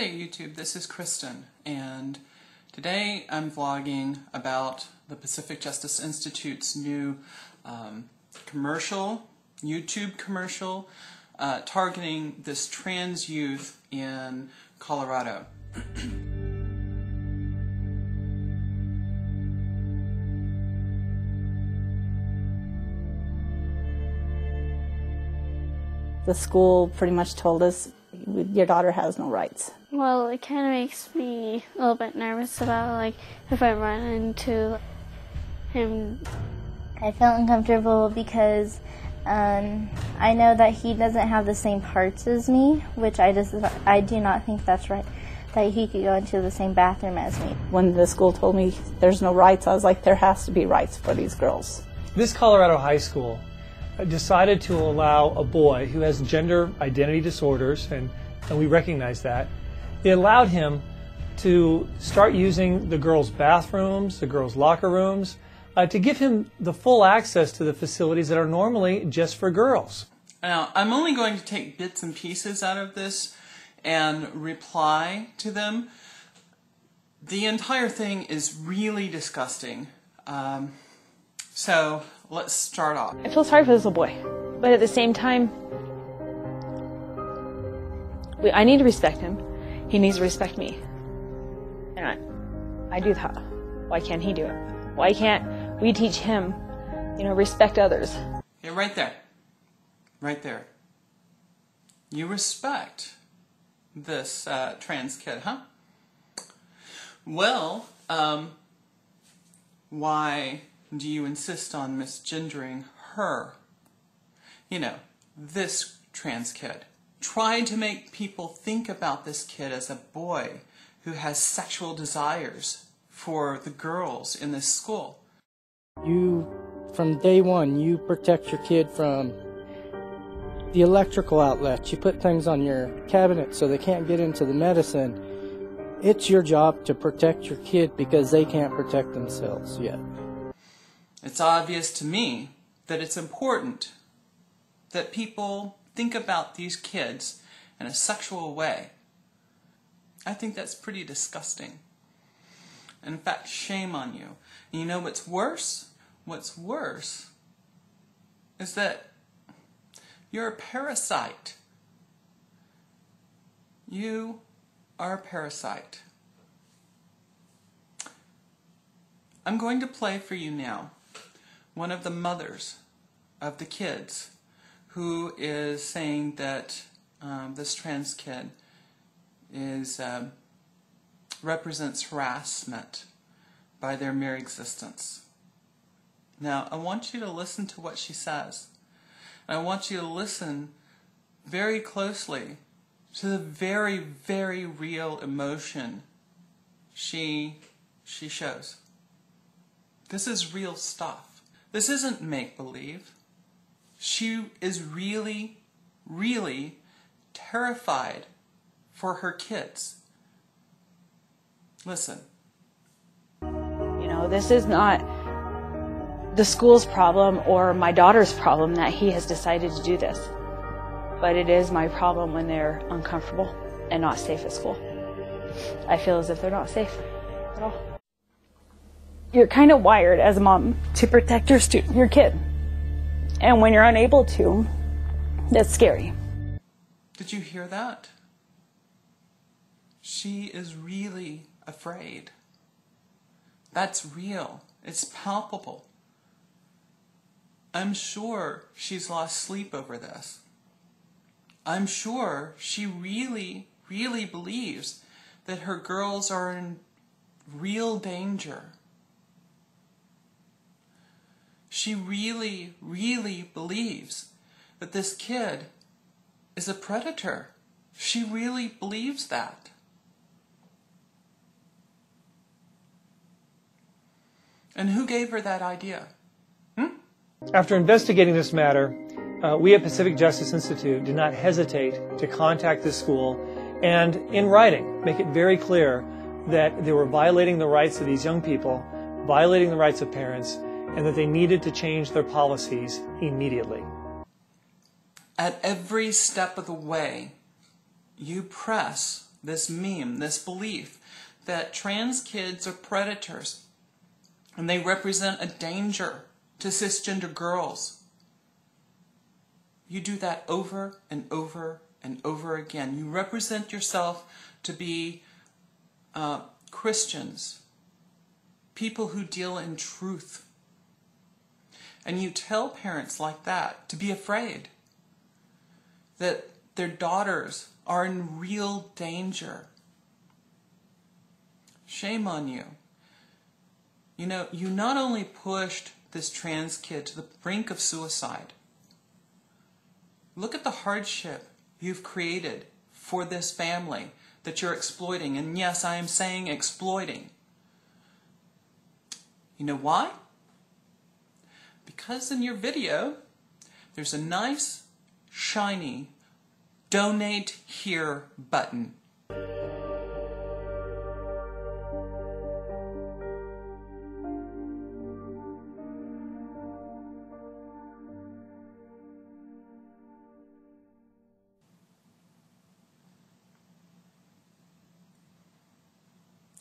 there YouTube, this is Kristen, and today I'm vlogging about the Pacific Justice Institute's new YouTube commercial, targeting this trans youth in Colorado. The school pretty much told us, your daughter has no rights. Well, it kind of makes me a little bit nervous about, like, if I run into him. I felt uncomfortable because I know that he doesn't have the same parts as me, which I do not think that's right, that he could go into the same bathroom as me. When the school told me there's no rights, I was like, there has to be rights for these girls. This Colorado high school decided to allow a boy who has gender identity disorders, and we recognize that. It allowed him to start using the girls' bathrooms, the girls' locker rooms, to give him the full access to the facilities that are normally just for girls. Now, I'm only going to take bits and pieces out of this and reply to them. The entire thing is really disgusting. So let's start off. I feel sorry for this little boy, but at the same time, I need to respect him. He needs to respect me. And I do that. Why can't he do it? Why can't we teach him, respect others? Yeah, right there. Right there. You respect this trans kid, huh? Well, why do you insist on misgendering her? This trans kid. Try to make people think about this kid as a boy who has sexual desires for the girls in this school. From day one, you protect your kid from the electrical outlets. You put things on your cabinet so they can't get into the medicine. It's your job to protect your kid because they can't protect themselves yet. It's obvious to me that it's important that people think about these kids in a sexual way. I think that's pretty disgusting. In fact, shame on you. And you know what's worse? What's worse is that you're a parasite. You are a parasite. I'm going to play for you now one of the mothers of the kids who is saying that this trans kid represents harassment by their mere existence. Now, I want you to listen to what she says. And I want you to listen very closely to the very, very real emotion she shows. This is real stuff. This isn't make-believe. She is really, really terrified for her kids. Listen. This is not the school's problem or my daughter's problem that he has decided to do this. But it is my problem when they're uncomfortable and not safe at school. I feel as if they're not safe at all. You're kind of wired as a mom to protect your kid. And when you're unable to, that's scary. Did you hear that? She is really afraid. That's real. It's palpable. I'm sure she's lost sleep over this. I'm sure she really, really believes that her girls are in real danger. She really, really believes that this kid is a predator. She really believes that. And who gave her that idea? After investigating this matter, we at Pacific Justice Institute did not hesitate to contact this school and, in writing, make it very clear that they were violating the rights of these young people, violating the rights of parents, and that they needed to change their policies immediately. At every step of the way, you press this meme, this belief that trans kids are predators and they represent a danger to cisgender girls. You do that over and over and over again. You represent yourself to be Christians, people who deal in truth. And you tell parents like that to be afraid that their daughters are in real danger. Shame on you. You know, you not only pushed this trans kid to the brink of suicide, look at the hardship you've created for this family that you're exploiting. And yes, I am saying exploiting. You know why? Because in your video, there's a nice, shiny, donate here button.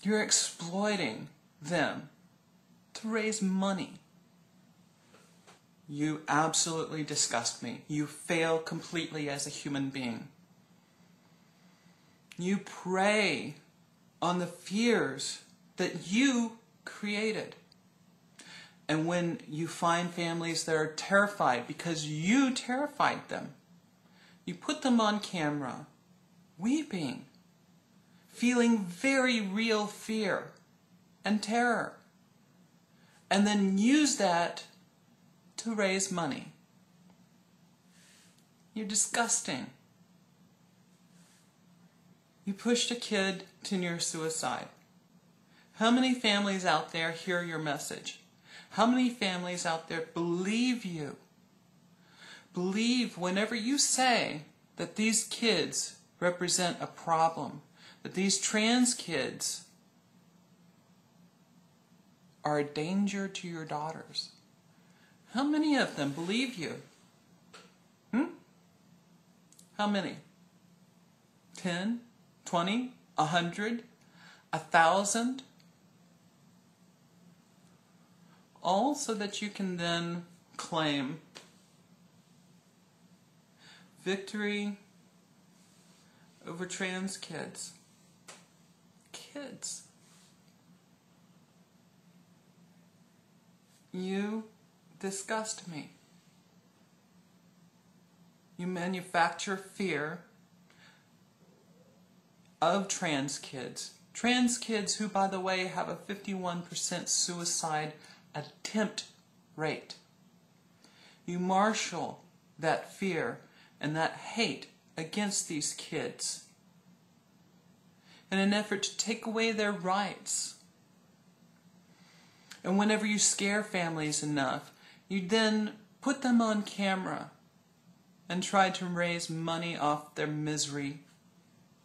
You're exploiting them to raise money. You absolutely disgust me. You fail completely as a human being. You prey on the fears that you created. And when you find families that are terrified because you terrified them, you put them on camera, weeping, feeling very real fear and terror, and then use that to raise money. You're disgusting. You pushed a kid to near suicide. How many families out there hear your message? How many families out there believe you? Believe whenever you say that these kids represent a problem, that these trans kids are a danger to your daughters. How many of them believe you? How many? 10, 20, 100, 1,000? All so that you can then claim victory over trans kids. Kids. You disgust me. You manufacture fear of trans kids. Trans kids who, by the way, have a 51% suicide attempt rate. You marshal that fear and that hate against these kids in an effort to take away their rights. And whenever you scare families enough, you then put them on camera and try to raise money off their misery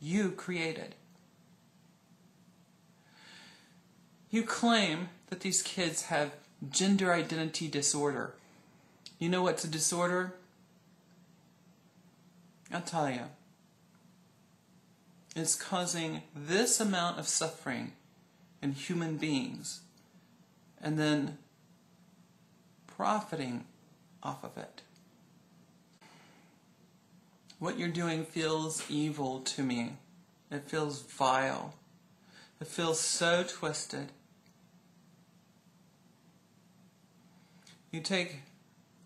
you created. You claim that these kids have gender identity disorder. You know what's a disorder? I'll tell you. It's causing this amount of suffering in human beings and then profiting off of it. What you're doing feels evil to me. It feels vile. It feels so twisted. You take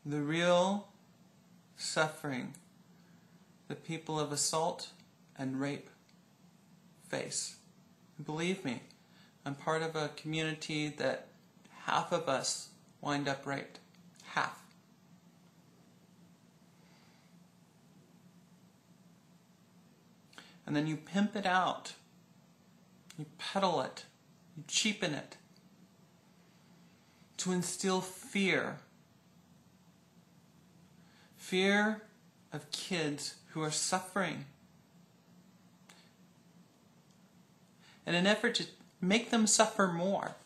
the real suffering that people of assault and rape face. Believe me, I'm part of a community that half of us wind up raped. Half. And then you pimp it out. You peddle it. You cheapen it. To instill fear. Fear of kids who are suffering. In an effort to make them suffer more.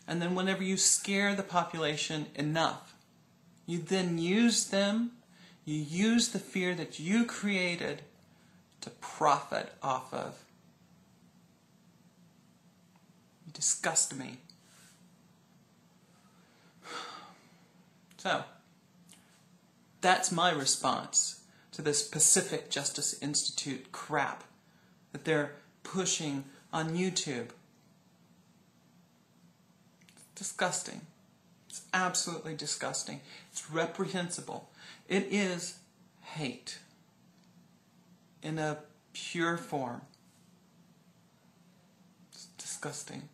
And then whenever you scare the population enough, you then use them, you use the fear that you created to profit off of. You disgust me. So, that's my response to this Pacific Justice Institute crap that they're pushing on YouTube. It's disgusting. It's absolutely disgusting. It's reprehensible. It is hate in a pure form. It's disgusting.